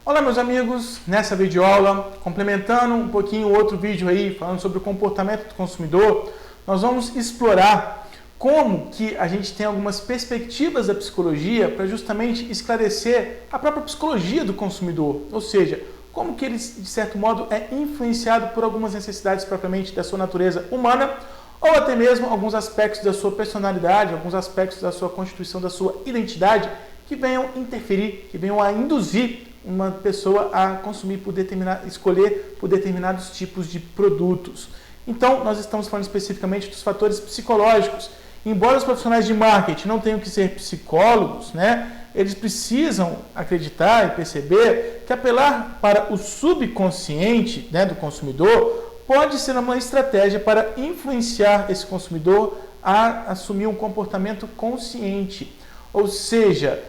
Olá meus amigos, nessa videoaula, complementando um pouquinho outro vídeo aí, falando sobre o comportamento do consumidor, nós vamos explorar como que a gente tem algumas perspectivas da psicologia para justamente esclarecer a própria psicologia do consumidor, ou seja, como que ele, de certo modo, é influenciado por algumas necessidades propriamente da sua natureza humana, ou até mesmo alguns aspectos da sua personalidade, alguns aspectos da sua constituição, da sua identidade, que venham interferir, que venham a induzir uma pessoa a consumir escolher por determinados tipos de produtos. Então, nós estamos falando especificamente dos fatores psicológicos. Embora os profissionais de marketing não tenham que ser psicólogos, eles precisam acreditar e perceber que apelar para o subconsciente do consumidor pode ser uma estratégia para influenciar esse consumidor a assumir um comportamento consciente. Ou seja,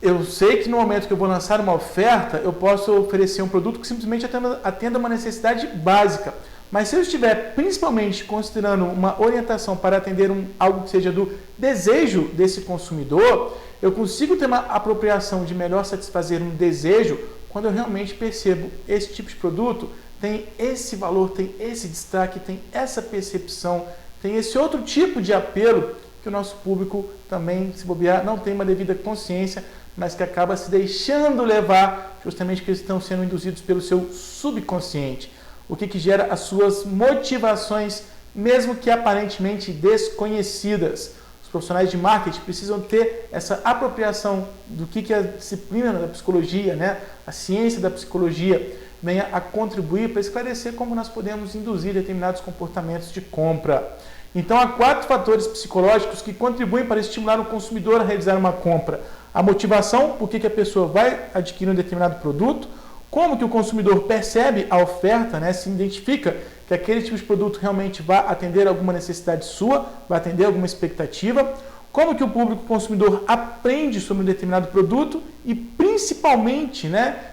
eu sei que no momento que eu vou lançar uma oferta, eu posso oferecer um produto que simplesmente atenda uma necessidade básica. Mas se eu estiver principalmente considerando uma orientação para atender algo que seja do desejo desse consumidor, eu consigo ter uma apropriação de melhor satisfazer um desejo quando eu realmente percebo esse tipo de produto tem esse valor, tem esse destaque, tem essa percepção, tem esse outro tipo de apelo que o nosso público também, se bobear, não tem uma devida consciência, mas que acaba se deixando levar justamente porque eles estão sendo induzidos pelo seu subconsciente. O que gera as suas motivações, mesmo que aparentemente desconhecidas. Os profissionais de marketing precisam ter essa apropriação do que a disciplina da psicologia, a ciência da psicologia, venha a contribuir para esclarecer como nós podemos induzir determinados comportamentos de compra. Então, há 4 fatores psicológicos que contribuem para estimular o consumidor a realizar uma compra. A motivação, por que a pessoa vai adquirir um determinado produto, como que o consumidor percebe a oferta, se identifica que aquele tipo de produto realmente vai atender alguma necessidade sua, vai atender alguma expectativa, como que o público consumidor aprende sobre um determinado produto e principalmente,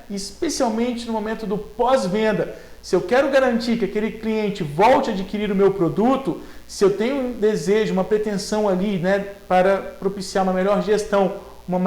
especialmente no momento do pós-venda, se eu quero garantir que aquele cliente volte a adquirir o meu produto, se eu tenho um desejo, uma pretensão ali, para propiciar uma melhor gestão, uma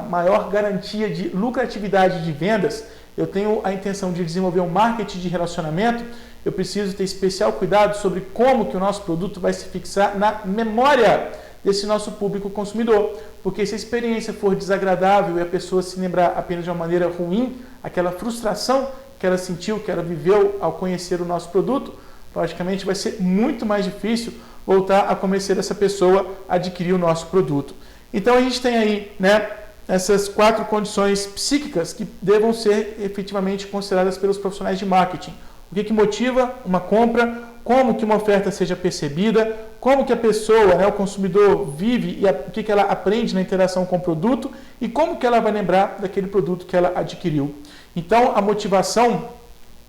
maior garantia de lucratividade de vendas, eu tenho a intenção de desenvolver um marketing de relacionamento, eu preciso ter especial cuidado sobre como que o nosso produto vai se fixar na memória desse nosso público consumidor. Porque se a experiência for desagradável e a pessoa se lembrar apenas de uma maneira ruim, aquela frustração que ela sentiu, que ela viveu ao conhecer o nosso produto, logicamente vai ser muito mais difícil voltar a convencer essa pessoa a adquirir o nosso produto. Então a gente tem aí, essas 4 condições psíquicas que devam ser efetivamente consideradas pelos profissionais de marketing. O que motiva uma compra, como que uma oferta seja percebida, como que a pessoa, o consumidor vive e o que ela aprende na interação com o produto e como que ela vai lembrar daquele produto que ela adquiriu. Então a motivação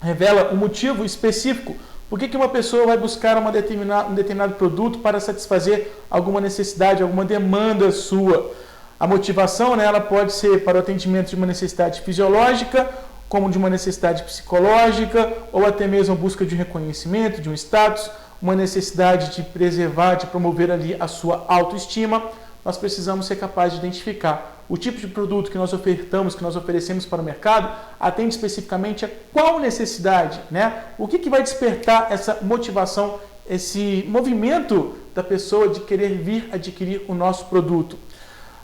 revela um motivo específico. Por que uma pessoa vai buscar um determinado produto para satisfazer alguma necessidade, alguma demanda sua? A motivação, ela pode ser para o atendimento de uma necessidade fisiológica, como de uma necessidade psicológica, ou até mesmo a busca de um reconhecimento, de um status, uma necessidade de preservar, de promover ali a sua autoestima. Nós precisamos ser capazes de identificar o tipo de produto que nós ofertamos, que nós oferecemos para o mercado, atende especificamente a qual necessidade, O que vai despertar essa motivação, esse movimento da pessoa de querer vir adquirir o nosso produto.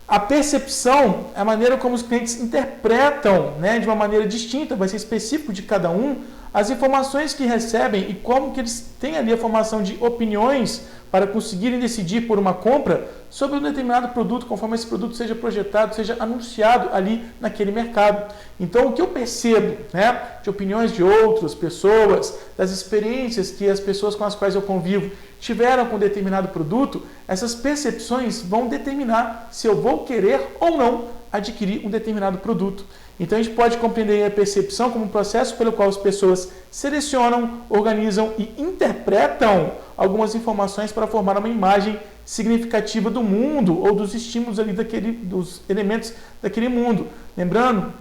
A percepção é a maneira como os clientes interpretam, de uma maneira distinta, vai ser específico de cada um, as informações que recebem e como que eles têm ali a formação de opiniões para conseguirem decidir por uma compra sobre um determinado produto, conforme esse produto seja projetado, seja anunciado ali naquele mercado. Então, o que eu percebo de opiniões de outras pessoas, das experiências que as pessoas com as quais eu convivo tiveram com determinado produto, essas percepções vão determinar se eu vou querer ou não adquirir um determinado produto. Então a gente pode compreender a percepção como um processo pelo qual as pessoas selecionam, organizam e interpretam algumas informações para formar uma imagem significativa do mundo ou dos estímulos ali dos elementos daquele mundo. Lembrando,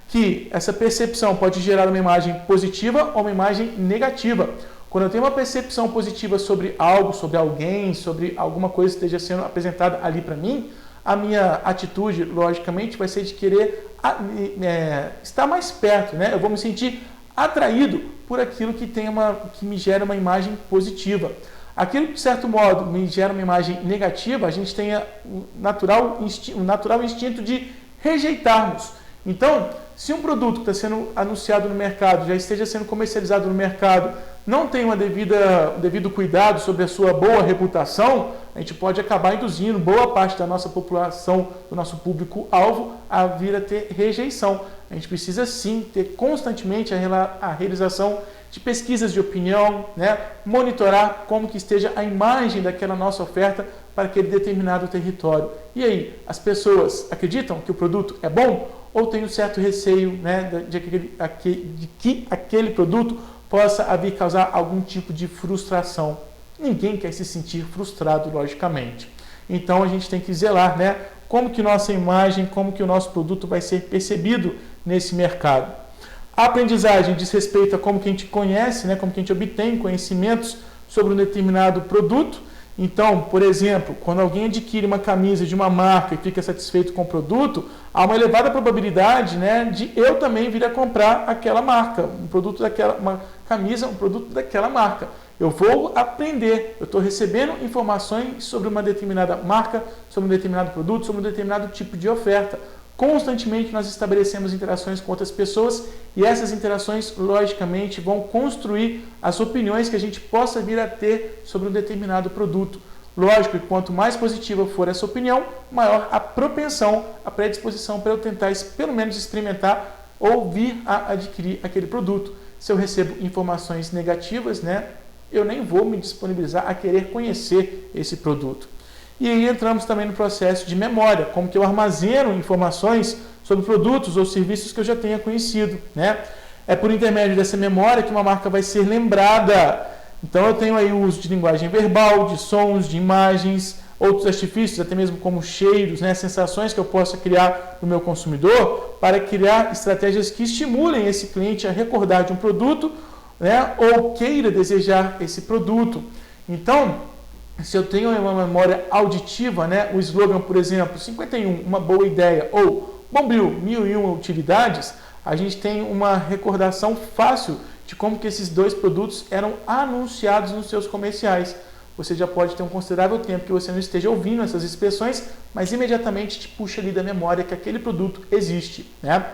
que essa percepção pode gerar uma imagem positiva ou uma imagem negativa. Quando eu tenho uma percepção positiva sobre algo, sobre alguém, sobre alguma coisa que esteja sendo apresentada ali para mim, a minha atitude, logicamente, vai ser de querer estar mais perto, né? Eu vou me sentir atraído por aquilo que me gera uma imagem positiva. Aquilo que, de certo modo, me gera uma imagem negativa, a gente tem o natural instinto de rejeitarmos. Então, se um produto que está sendo anunciado no mercado, já esteja sendo comercializado no mercado, não tem um devido cuidado sobre a sua boa reputação, a gente pode acabar induzindo boa parte da nossa população, do nosso público-alvo, a vir a ter rejeição. A gente precisa sim ter constantemente a realização de pesquisas de opinião, né? Monitorar como que esteja a imagem daquela nossa oferta para aquele determinado território. E aí, as pessoas acreditam que o produto é bom ou tem um certo receio, né, de que aquele produto possa vir causar algum tipo de frustração? Ninguém quer se sentir frustrado, logicamente. Então a gente tem que zelar, né, como que nossa imagem, como que o nosso produto vai ser percebido nesse mercado. A aprendizagem diz respeito a como que a gente conhece, né, como que a gente obtém conhecimentos sobre um determinado produto. Então, por exemplo, quando alguém adquire uma camisa de uma marca e fica satisfeito com o produto, há uma elevada probabilidade, né, de eu também vir a comprar aquela marca, uma camisa, um produto daquela marca. Eu vou aprender, eu estou recebendo informações sobre uma determinada marca, sobre um determinado produto, sobre um determinado tipo de oferta. Constantemente nós estabelecemos interações com outras pessoas e essas interações, logicamente, vão construir as opiniões que a gente possa vir a ter sobre um determinado produto. Lógico que quanto mais positiva for essa opinião, maior a propensão, a predisposição para eu tentar, pelo menos, experimentar ou vir a adquirir aquele produto. Se eu recebo informações negativas, né, eu nem vou me disponibilizar a querer conhecer esse produto. E aí entramos também no processo de memória, como que eu armazeno informações sobre produtos ou serviços que eu já tenha conhecido, né? É por intermédio dessa memória que uma marca vai ser lembrada. Então eu tenho aí o uso de linguagem verbal, de sons, de imagens, outros artifícios, até mesmo como cheiros, né? Sensações que eu possa criar no meu consumidor para criar estratégias que estimulem esse cliente a recordar de um produto, né? Ou queira desejar esse produto. Então, se eu tenho uma memória auditiva, né, o slogan, por exemplo, 51, uma boa ideia, ou Bombril, 1001 utilidades, a gente tem uma recordação fácil de como que esses dois produtos eram anunciados nos seus comerciais. Você já pode ter um considerável tempo que você não esteja ouvindo essas expressões, mas imediatamente te puxa ali da memória que aquele produto existe, né?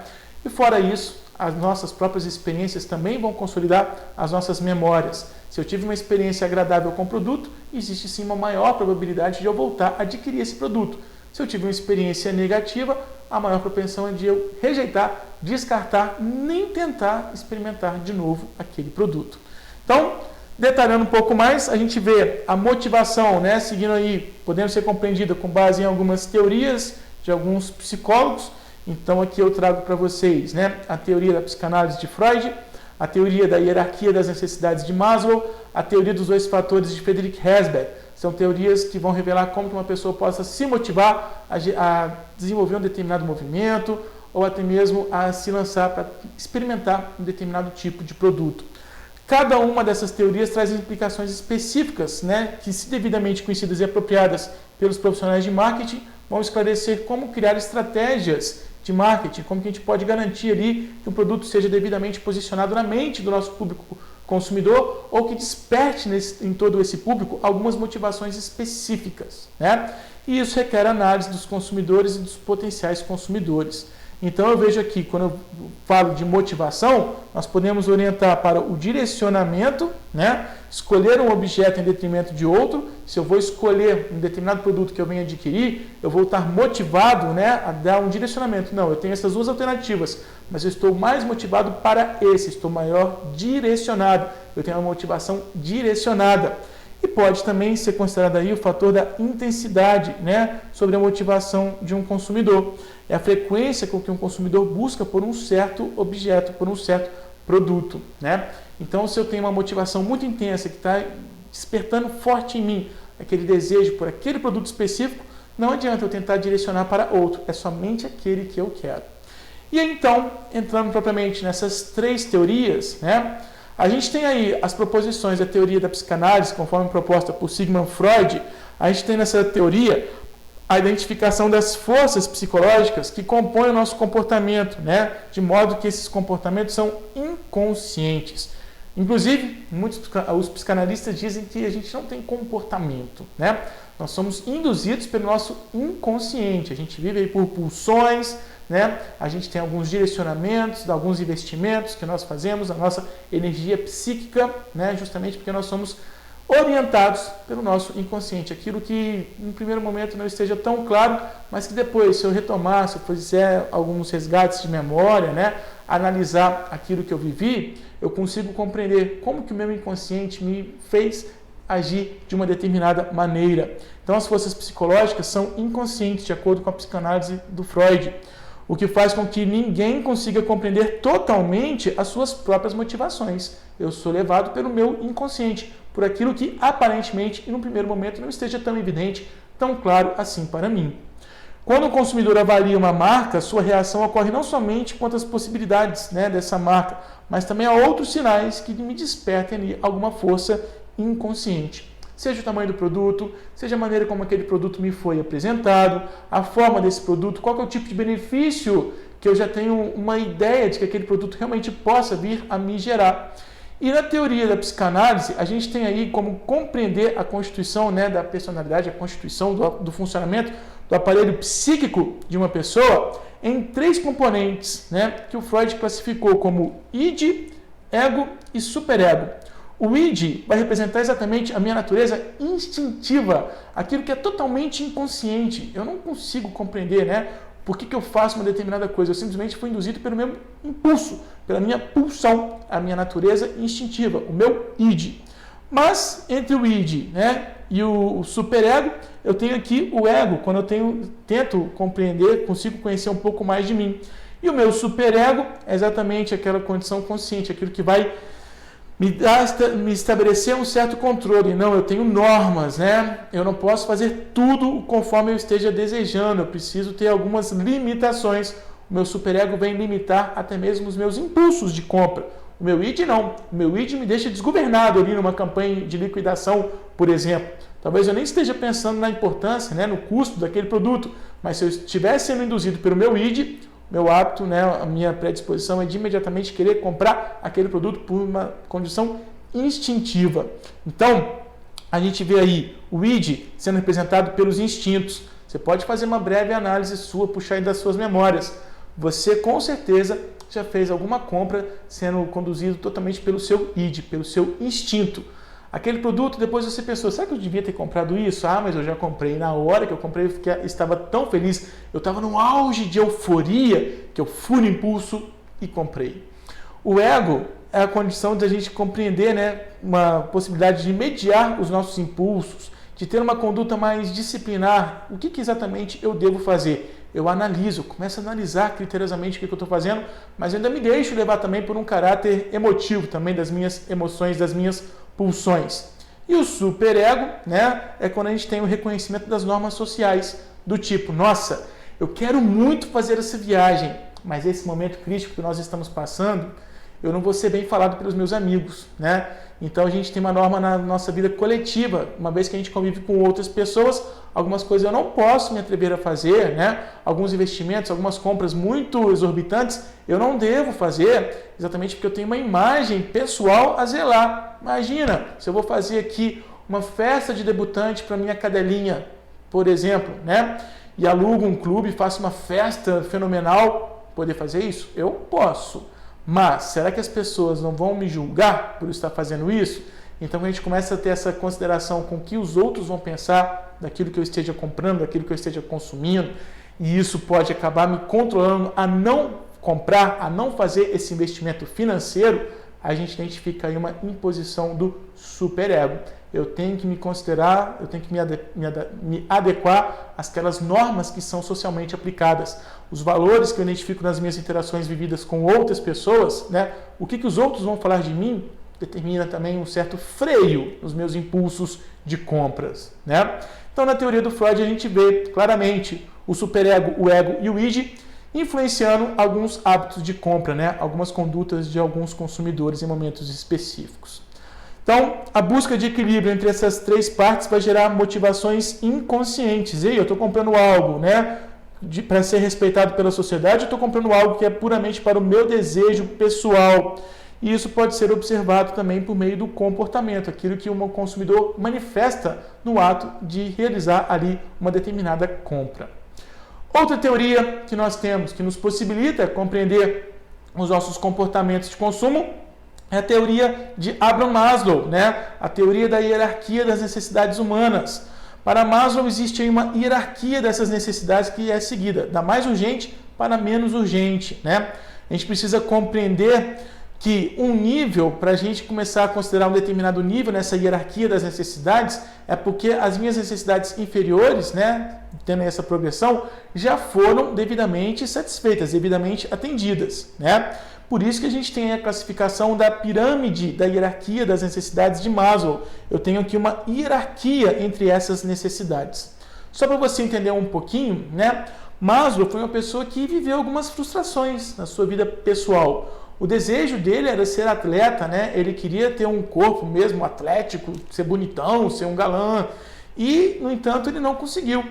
E fora isso, as nossas próprias experiências também vão consolidar as nossas memórias. Se eu tive uma experiência agradável com o produto, existe sim uma maior probabilidade de eu voltar a adquirir esse produto. Se eu tive uma experiência negativa, a maior propensão é de eu rejeitar, descartar, nem tentar experimentar de novo aquele produto. Então, detalhando um pouco mais, a gente vê a motivação, né, seguindo aí, podendo ser compreendida com base em algumas teorias de alguns psicólogos. Então, aqui eu trago para vocês, né, a teoria da psicanálise de Freud, a teoria da hierarquia das necessidades de Maslow, a teoria dos 2 fatores de Friedrich Herzberg. São teorias que vão revelar como que uma pessoa possa se motivar a desenvolver um determinado movimento ou até mesmo a se lançar para experimentar um determinado tipo de produto. Cada uma dessas teorias traz implicações específicas, né, que, se devidamente conhecidas e apropriadas pelos profissionais de marketing, vão esclarecer como criar estratégias de marketing, como que a gente pode garantir ali que o produto seja devidamente posicionado na mente do nosso público consumidor ou que desperte em todo esse público algumas motivações específicas, né? E isso requer análise dos consumidores e dos potenciais consumidores. Então eu vejo aqui, quando eu falo de motivação, nós podemos orientar para o direcionamento, né? Escolher um objeto em detrimento de outro. Se eu vou escolher um determinado produto que eu venho adquirir, eu vou estar motivado, né, a dar um direcionamento. Não, eu tenho essas duas alternativas, mas eu estou mais motivado para esse, estou maior direcionado, eu tenho uma motivação direcionada. E pode também ser considerado aí o fator da intensidade, né, sobre a motivação de um consumidor. É a frequência com que um consumidor busca por um certo objeto, por um certo produto, né? Então, se eu tenho uma motivação muito intensa que está despertando forte em mim aquele desejo por aquele produto específico, não adianta eu tentar direcionar para outro, é somente aquele que eu quero. E então, entrando propriamente nessas 3 teorias, né? A gente tem aí as proposições da teoria da psicanálise, conforme proposta por Sigmund Freud. A gente tem nessa teoria a identificação das forças psicológicas que compõem o nosso comportamento, né? De modo que esses comportamentos são inconscientes. Inclusive, os psicanalistas dizem que a gente não tem comportamento, né? Nós somos induzidos pelo nosso inconsciente. A gente vive aí por pulsões, né? A gente tem alguns direcionamentos, alguns investimentos que nós fazemos, a nossa energia psíquica, né? Justamente porque nós somos orientados pelo nosso inconsciente. Aquilo que, no primeiro momento, não esteja tão claro, mas que depois, se eu retomar, se eu fizer alguns resgates de memória, né? Analisar aquilo que eu vivi, eu consigo compreender como que o meu inconsciente me fez agir de uma determinada maneira. Então, as forças psicológicas são inconscientes, de acordo com a psicanálise do Freud, o que faz com que ninguém consiga compreender totalmente as suas próprias motivações. Eu sou levado pelo meu inconsciente, por aquilo que aparentemente, e no primeiro momento, não esteja tão evidente, tão claro assim para mim. Quando o consumidor avalia uma marca, sua reação ocorre não somente quanto às possibilidades, né, dessa marca, mas também a outros sinais que me despertem ali alguma força inconsciente. Seja o tamanho do produto, seja a maneira como aquele produto me foi apresentado, a forma desse produto, qual que é o tipo de benefício que eu já tenho uma ideia de que aquele produto realmente possa vir a me gerar. E na teoria da psicanálise, a gente tem aí como compreender a constituição, né, da personalidade, a constituição do funcionamento do aparelho psíquico de uma pessoa em 3 componentes, né, que o Freud classificou como id, ego e superego. O id vai representar exatamente a minha natureza instintiva, aquilo que é totalmente inconsciente. Eu não consigo compreender, né, por que eu faço uma determinada coisa. Eu simplesmente fui induzido pelo meu impulso, pela minha pulsão, a minha natureza instintiva, o meu id. Mas entre o id, né, e o superego, eu tenho aqui o ego, quando eu tento compreender, consigo conhecer um pouco mais de mim. E o meu superego é exatamente aquela condição consciente, aquilo que vai me estabelecer um certo controle. Não, eu tenho normas, né? Eu não posso fazer tudo conforme eu esteja desejando. Eu preciso ter algumas limitações. O meu superego vem limitar até mesmo os meus impulsos de compra. O meu id não. O meu id me deixa desgovernado ali numa campanha de liquidação, por exemplo. Talvez eu nem esteja pensando na importância, né, no custo daquele produto, mas se eu estiver sendo induzido pelo meu id, meu hábito, né, a minha predisposição é de imediatamente querer comprar aquele produto por uma condição instintiva. Então, a gente vê aí o id sendo representado pelos instintos. Você pode fazer uma breve análise sua, puxar aí das suas memórias. Você, com certeza, já fez alguma compra sendo conduzido totalmente pelo seu id, pelo seu instinto. Aquele produto, depois você pensou, será que eu devia ter comprado isso? Ah, mas eu já comprei. Na hora que eu comprei, eu estava tão feliz. Eu estava num auge de euforia que eu fui no impulso e comprei. O ego é a condição de a gente compreender, né, uma possibilidade de mediar os nossos impulsos, de ter uma conduta mais disciplinar. O que exatamente eu devo fazer? Eu analiso, começo a analisar criteriosamente o que eu estou fazendo, mas eu ainda me deixo levar também por um caráter emotivo também das minhas emoções, das minhas pulsões. E o superego, né, é quando a gente tem o reconhecimento das normas sociais, do tipo, nossa, eu quero muito fazer essa viagem, mas esse momento crítico que nós estamos passando, eu não vou ser bem falado pelos meus amigos, né? Então a gente tem uma norma na nossa vida coletiva, uma vez que a gente convive com outras pessoas, algumas coisas eu não posso me atrever a fazer, né? Alguns investimentos, algumas compras muito exorbitantes, eu não devo fazer, exatamente porque eu tenho uma imagem pessoal a zelar. Imagina, se eu vou fazer aqui uma festa de debutante para minha cadelinha, por exemplo, né? E alugo um clube, faço uma festa fenomenal, poder fazer isso? Eu posso. Mas, será que as pessoas não vão me julgar por estar fazendo isso? Então a gente começa a ter essa consideração com o que os outros vão pensar daquilo que eu esteja comprando, daquilo que eu esteja consumindo, e isso pode acabar me controlando a não comprar, a não fazer esse investimento financeiro. A gente identifica aí uma imposição do superego. Eu tenho que me considerar, eu tenho que me adequar àquelas normas que são socialmente aplicadas. Os valores que eu identifico nas minhas interações vividas com outras pessoas, né? O que os outros vão falar de mim, determina também um certo freio nos meus impulsos de compras, né? Então, na teoria do Freud, a gente vê claramente o superego, o ego e o id influenciando alguns hábitos de compra, né? Algumas condutas de alguns consumidores em momentos específicos. Então, a busca de equilíbrio entre essas três partes vai gerar motivações inconscientes. Ei, eu estou comprando algo, né, para ser respeitado pela sociedade, eu estou comprando algo que é puramente para o meu desejo pessoal. E isso pode ser observado também por meio do comportamento, aquilo que o consumidor manifesta no ato de realizar ali uma determinada compra. Outra teoria que nós temos, que nos possibilita compreender os nossos comportamentos de consumo, é a teoria de Abraham Maslow, né? A teoria da hierarquia das necessidades humanas. Para Maslow existe aí uma hierarquia dessas necessidades que é seguida, da mais urgente para menos urgente, né? A gente precisa compreender que um nível, para a gente começar a considerar um determinado nível nessa hierarquia das necessidades, é porque as minhas necessidades inferiores, né, tendo essa progressão, já foram devidamente satisfeitas, devidamente atendidas, né? Por isso que a gente tem a classificação da pirâmide da hierarquia das necessidades de Maslow. Eu tenho aqui uma hierarquia entre essas necessidades. Só para você entender um pouquinho, né? Maslow foi uma pessoa que viveu algumas frustrações na sua vida pessoal. O desejo dele era ser atleta, né? Ele queria ter um corpo mesmo atlético, ser bonitão, ser um galã. E, no entanto, ele não conseguiu.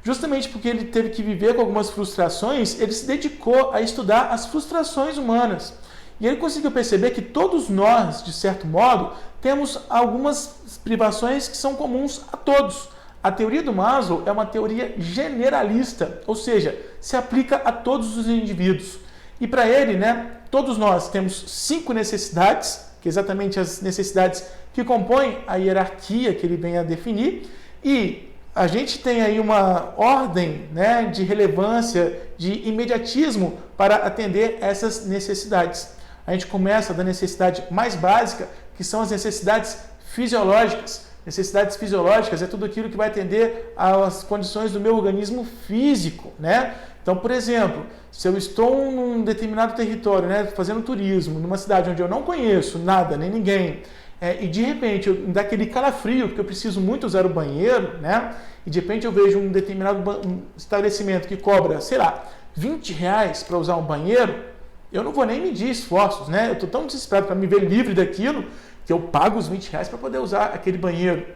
Justamente porque ele teve que viver com algumas frustrações, ele se dedicou a estudar as frustrações humanas. E ele conseguiu perceber que todos nós, de certo modo, temos algumas privações que são comuns a todos. A teoria do Maslow é uma teoria generalista, ou seja, se aplica a todos os indivíduos. E para ele, né, todos nós temos 5 necessidades, que é exatamente as necessidades que compõem a hierarquia que ele vem a definir, e a gente tem aí uma ordem, né, de relevância, de imediatismo para atender essas necessidades. A gente começa da necessidade mais básica, que são as necessidades fisiológicas. Necessidades fisiológicas é tudo aquilo que vai atender às condições do meu organismo físico, né? Então, por exemplo, se eu estou num determinado território, né, fazendo turismo, numa cidade onde eu não conheço nada, nem ninguém, e de repente eu dá aquele calafrio, porque eu preciso muito usar o banheiro, né? E de repente eu vejo um determinado estabelecimento que cobra, sei lá, R$20 para usar um banheiro, eu não vou nem medir esforços, né? Eu estou tão desesperado para me ver livre daquilo que eu pago os R$20 para poder usar aquele banheiro.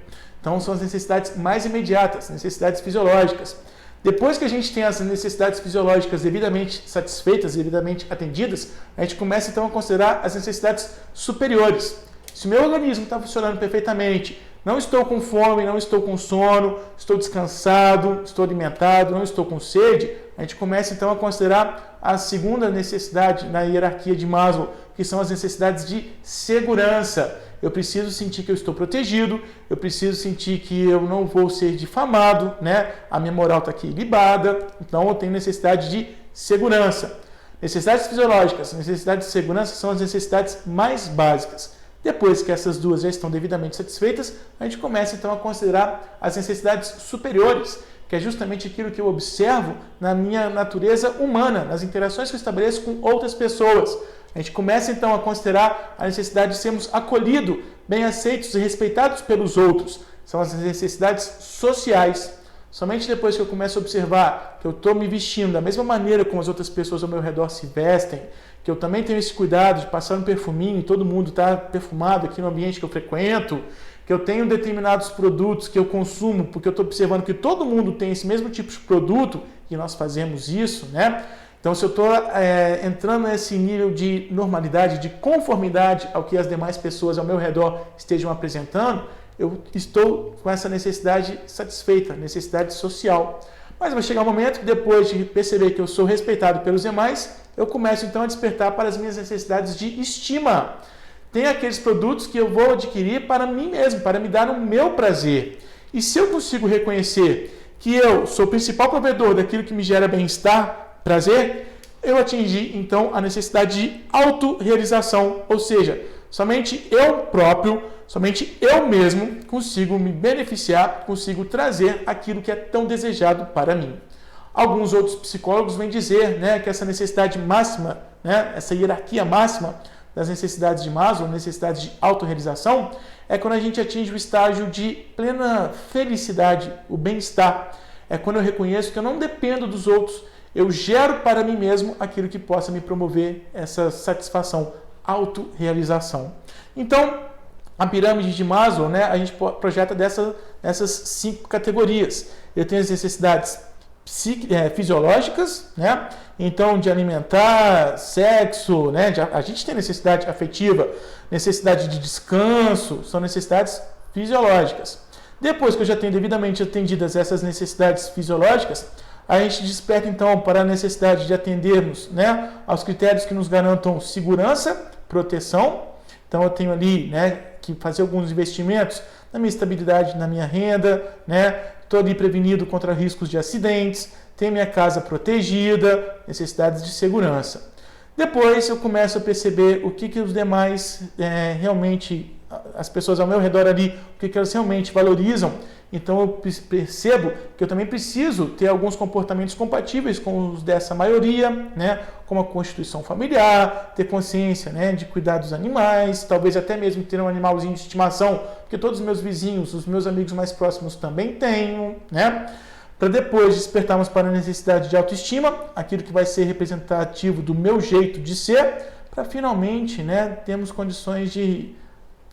Então são as necessidades mais imediatas, necessidades fisiológicas. Depois que a gente tem as necessidades fisiológicas devidamente satisfeitas, devidamente atendidas, a gente começa então a considerar as necessidades superiores. Se o meu organismo está funcionando perfeitamente, não estou com fome, não estou com sono, estou descansado, estou alimentado, não estou com sede, a gente começa então a considerar a segunda necessidade na hierarquia de Maslow, que são as necessidades de segurança. Eu preciso sentir que eu estou protegido, eu preciso sentir que eu não vou ser difamado, né? A minha moral está aqui libada, então eu tenho necessidade de segurança. Necessidades fisiológicas, necessidades de segurança são as necessidades mais básicas. Depois que essas duas já estão devidamente satisfeitas, a gente começa então a considerar as necessidades superiores, que é justamente aquilo que eu observo na minha natureza humana, nas interações que eu estabeleço com outras pessoas. A gente começa então a considerar a necessidade de sermos acolhidos, bem aceitos e respeitados pelos outros. São as necessidades sociais. Somente depois que eu começo a observar que eu estou me vestindo da mesma maneira como as outras pessoas ao meu redor se vestem, que eu também tenho esse cuidado de passar um perfuminho e todo mundo está perfumado aqui no ambiente que eu frequento, que eu tenho determinados produtos que eu consumo, porque eu estou observando que todo mundo tem esse mesmo tipo de produto e nós fazemos isso, né? Então, se eu estou entrando nesse nível de normalidade, de conformidade ao que as demais pessoas ao meu redor estejam apresentando, eu estou com essa necessidade satisfeita, necessidade social. Mas vai chegar um momento que depois de perceber que eu sou respeitado pelos demais, eu começo então a despertar para as minhas necessidades de estima. Tem aqueles produtos que eu vou adquirir para mim mesmo, para me dar o meu prazer. E se eu consigo reconhecer que eu sou o principal provedor daquilo que me gera bem-estar, prazer, eu atingi então a necessidade de autorrealização, ou seja, somente eu próprio, somente eu mesmo consigo me beneficiar, consigo trazer aquilo que é tão desejado para mim. Alguns outros psicólogos vêm dizer, né, que essa necessidade máxima, né, essa hierarquia máxima das necessidades de Maslow, necessidades de autorrealização, é quando a gente atinge o estágio de plena felicidade, o bem-estar. É quando eu reconheço que eu não dependo dos outros, eu gero para mim mesmo aquilo que possa me promover essa satisfação, autorrealização. Então, A pirâmide de Maslow, né, a gente projeta dessas 5 categorias. Eu tenho as necessidades fisiológicas, né? Então, de alimentar, sexo, né? A gente tem necessidade afetiva, necessidade de descanso, são necessidades fisiológicas. Depois que eu já tenho devidamente atendidas essas necessidades fisiológicas, a gente desperta então para a necessidade de atendermos, né, aos critérios que nos garantam segurança, proteção. Então eu tenho ali, né, que fazer alguns investimentos na minha estabilidade, na minha renda, né? Estou ali prevenido contra riscos de acidentes, tenho minha casa protegida, necessidades de segurança. Depois eu começo a perceber o que os demais realmente, as pessoas ao meu redor ali, o que elas realmente valorizam. Então eu percebo que eu também preciso ter alguns comportamentos compatíveis com os dessa maioria, né? Como a constituição familiar, ter consciência, né, de cuidar dos animais, talvez até mesmo ter um animalzinho de estimação, porque todos os meus vizinhos, os meus amigos mais próximos também têm, né? Para depois despertarmos para a necessidade de autoestima, aquilo que vai ser representativo do meu jeito de ser, para finalmente, né, termos condições de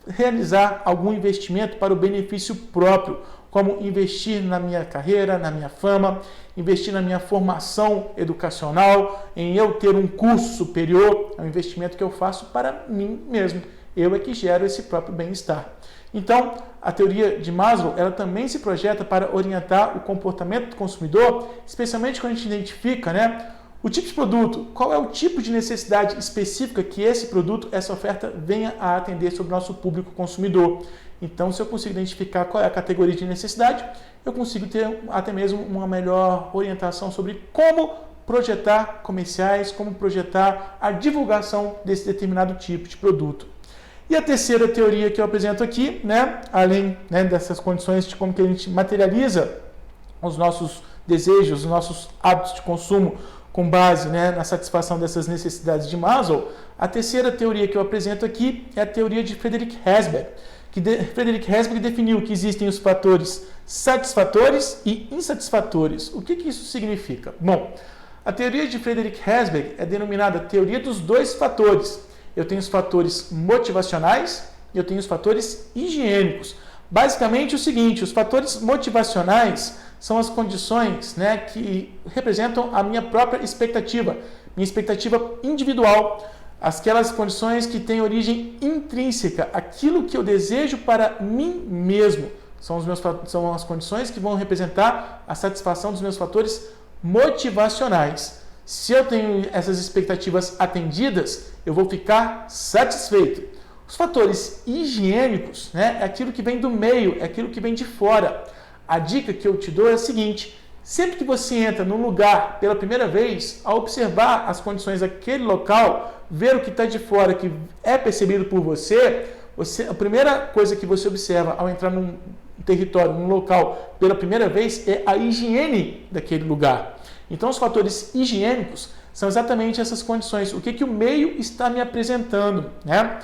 realizar algum investimento para o benefício próprio, como investir na minha carreira, na minha fama, investir na minha formação educacional, em eu ter um curso superior, é um investimento que eu faço para mim mesmo. Eu é que gero esse próprio bem-estar. Então, a teoria de Maslow, ela também se projeta para orientar o comportamento do consumidor, especialmente quando a gente identifica, né, o tipo de produto, qual é o tipo de necessidade específica que esse produto, essa oferta venha a atender sobre o nosso público consumidor. Então, se eu consigo identificar qual é a categoria de necessidade, eu consigo ter até mesmo uma melhor orientação sobre como projetar comerciais, como projetar a divulgação desse determinado tipo de produto. E a terceira teoria que eu apresento aqui, né, além, né, dessas condições de como que a gente materializa os nossos desejos, os nossos hábitos de consumo com base, né, na satisfação dessas necessidades de Maslow, a terceira teoria que eu apresento aqui é a teoria de Frederick Herzberg, Frederick Herzberg definiu que existem os fatores satisfatores e insatisfatores. O que isso significa? Bom, a teoria de Frederick Herzberg é denominada teoria dos 2 fatores. Eu tenho os fatores motivacionais e eu tenho os fatores higiênicos. Basicamente o seguinte, os fatores motivacionais são as condições, né, que representam a minha própria expectativa, minha expectativa individual, aquelas condições que têm origem intrínseca, aquilo que eu desejo para mim mesmo. São as condições que vão representar a satisfação dos meus fatores motivacionais. Se eu tenho essas expectativas atendidas, eu vou ficar satisfeito. Os fatores higiênicos, né, é aquilo que vem do meio, é aquilo que vem de fora. A dica que eu te dou é a seguinte: sempre que você entra num lugar pela primeira vez, ao observar as condições daquele local, ver o que está de fora, que é percebido por você, a primeira coisa que você observa ao entrar num território, num local pela primeira vez, é a higiene daquele lugar. Então, os fatores higiênicos são exatamente essas condições. O que o meio está me apresentando, né?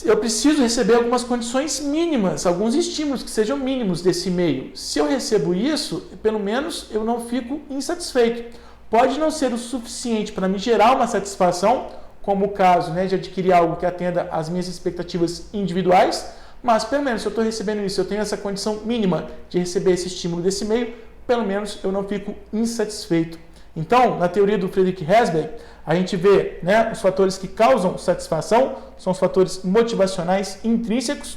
Eu preciso receber algumas condições mínimas, alguns estímulos que sejam mínimos desse meio. Se eu recebo isso, pelo menos eu não fico insatisfeito. Pode não ser o suficiente para me gerar uma satisfação, como o caso, né, de adquirir algo que atenda às minhas expectativas individuais, mas pelo menos se eu estou recebendo isso, eu tenho essa condição mínima de receber esse estímulo desse meio, pelo menos eu não fico insatisfeito. Então, na teoria do Frederick Herzberg, a gente vê, né, os fatores que causam satisfação, são os fatores motivacionais intrínsecos,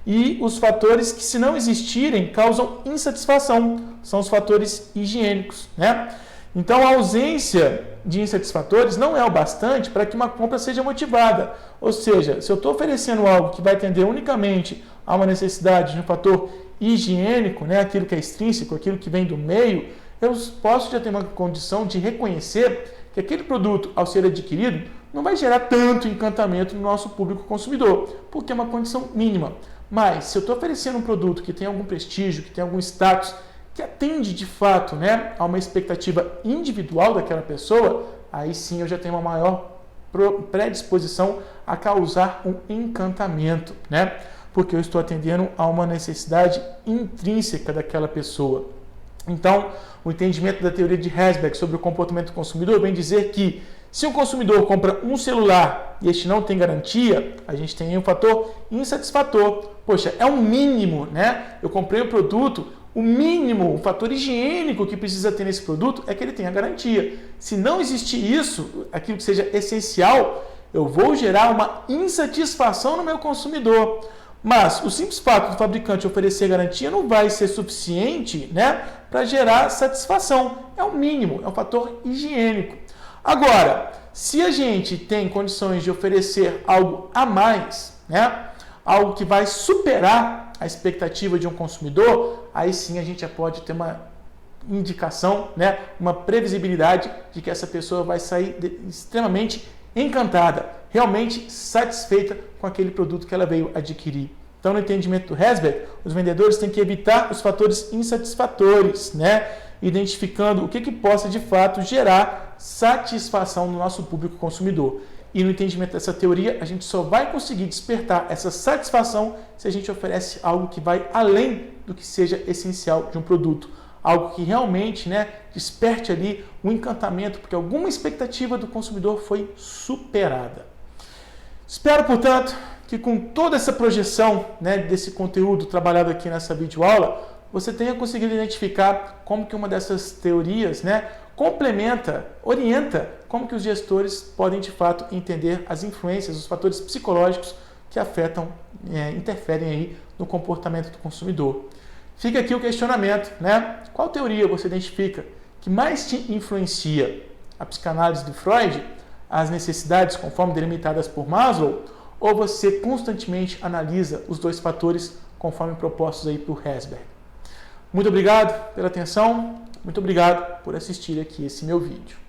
e os fatores que, se não existirem, causam insatisfação, são os fatores higiênicos, né? Então, a ausência de insatisfatores não é o bastante para que uma compra seja motivada. Ou seja, se eu estou oferecendo algo que vai atender unicamente a uma necessidade de um fator higiênico, né, aquilo que é extrínseco, aquilo que vem do meio, eu posso já ter uma condição de reconhecer que aquele produto, ao ser adquirido, não vai gerar tanto encantamento no nosso público consumidor, porque é uma condição mínima. Mas, se eu estou oferecendo um produto que tem algum prestígio, que tem algum status, que atende de fato, né, a uma expectativa individual daquela pessoa, aí sim eu já tenho uma maior predisposição a causar um encantamento, né? Porque eu estou atendendo a uma necessidade intrínseca daquela pessoa. Então, o entendimento da teoria de Herzberg sobre o comportamento do consumidor vem dizer que Se um consumidor compra um celular e este não tem garantia, a gente tem um fator insatisfator. Poxa, é um mínimo, né? Eu comprei o produto, o mínimo, o fator higiênico que precisa ter nesse produto é que ele tenha garantia. Se não existir isso, aquilo que seja essencial, eu vou gerar uma insatisfação no meu consumidor. Mas o simples fato do fabricante oferecer garantia não vai ser suficiente, né, para gerar satisfação. É o mínimo, é um fator higiênico. Agora, se a gente tem condições de oferecer algo a mais, né, algo que vai superar a expectativa de um consumidor, aí sim a gente já pode ter uma indicação, né, uma previsibilidade de que essa pessoa vai sair extremamente encantada, realmente satisfeita com aquele produto que ela veio adquirir. Então, no entendimento do Herzberg, os vendedores têm que evitar os fatores insatisfatores, né, identificando o que possa de fato gerar satisfação no nosso público consumidor. E no entendimento dessa teoria, a gente só vai conseguir despertar essa satisfação se a gente oferece algo que vai além do que seja essencial de um produto. Algo que realmente, né, desperte ali um encantamento, porque alguma expectativa do consumidor foi superada. Espero, portanto, que com toda essa projeção, né, desse conteúdo trabalhado aqui nessa videoaula, você tenha conseguido identificar como que uma dessas teorias, né, complementa, orienta como que os gestores podem de fato entender as influências, os fatores psicológicos que afetam, interferem aí no comportamento do consumidor. Fica aqui o questionamento, né? Qual teoria você identifica que mais te influencia? A psicanálise de Freud, as necessidades conforme delimitadas por Maslow, ou você constantemente analisa os dois fatores conforme propostos aí por Herzberg? Muito obrigado pela atenção, muito obrigado por assistir aqui esse meu vídeo.